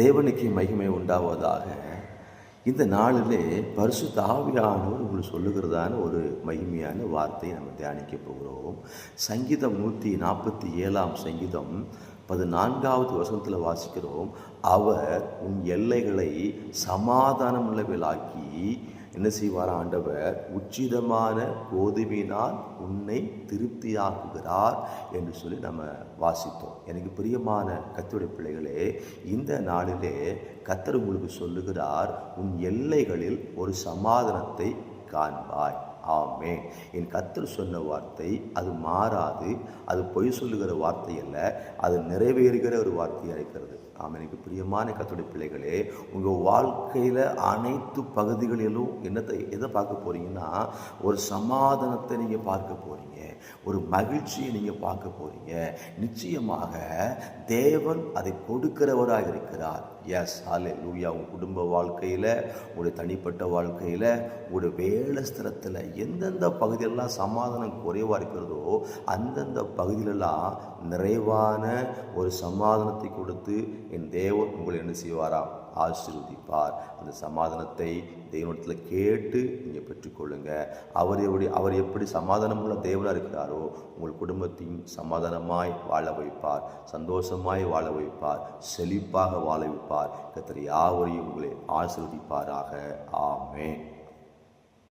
தேவனுக்கு மகிமை உண்டாவதாக. இந்த நாளிலே பரிசுத்த ஆவியானவர் உங்களுக்கு சொல்லுகிறதான ஒரு மகிமையான வார்த்தையை நம்ம தியானிக்க போகிறோம். சங்கீதம் 147 சங்கீதம் 14வது வசனத்தில் வாசிக்கிறோம். அவர் உன் எல்லைகளை சமாதானமுள்ளவர்களாக்கி என்ன செய்வார்? ஆண்டவர் உச்சிதமான கோதுமையினால் உன்னை திருப்தியாக்குகிறார் என்று சொல்லி நம்ம வாசித்தோம். எனக்கு பிரியமான கர்த்தருடைய பிள்ளைகளே, இந்த நாளிலே கர்த்தர் உங்களுக்கு சொல்லுகிறார், உன் எல்லைகளில் ஒரு சமாதானத்தை காண்பாய். ஆமென். என் கர்த்தர் சொன்ன வார்த்தை அது மாறாது. அது பொய் சொல்லுகிற வார்த்தை அல்ல, அது நிறைவேறுகிற ஒரு வார்த்தையாக இருக்கிறது. ஆமாம். எனக்கு பிரியமான கர்த்தருடைய பிள்ளைகளே, உங்கள் வாழ்க்கையில் அனைத்து பகுதிகளிலும் எதை பார்க்க போகிறீங்கன்னா, ஒரு சமாதானத்தை நீங்கள் பார்க்க போகிறீங்க, ஒரு மகிழ்ச்சியை நீங்கள் பார்க்க போகிறீங்க. நிச்சயமாக தேவன் அதை கொடுக்கிறவராக இருக்கிறார். எஸ், ஹல்லேலூயா. உங்கள் குடும்ப வாழ்க்கையில், உங்களுடைய தனிப்பட்ட வாழ்க்கையில், உங்களுடைய வேலை ஸ்தலத்தில் எந்தெந்த பகுதியெல்லாம் சமாதானம் குறைவாக இருக்கிறதோ அந்தந்த பகுதியிலெல்லாம் நிறைவான ஒரு சமாதானத்தை கொடுத்து என் தேவன் உங்களை என்ன செய்வாராம்? ஆசீர்வதிப்பார். அந்த சமாதானத்தை தேவனிடத்தில் கேட்டு நீங்கள் பெற்றுக்கொள்ளுங்க. அவர் எப்படி சமாதானமுள்ள தேவனாக இருக்கிறாரோ உங்கள் குடும்பத்தையும் சமாதானமாய் வாழ வைப்பார், சந்தோஷமாய் வாழ வைப்பார், செழிப்பாக வாழ வைப்பார். கர்த்தர் யாவரையும் உங்களை ஆசீர்வதிப்பாராக. ஆமென்.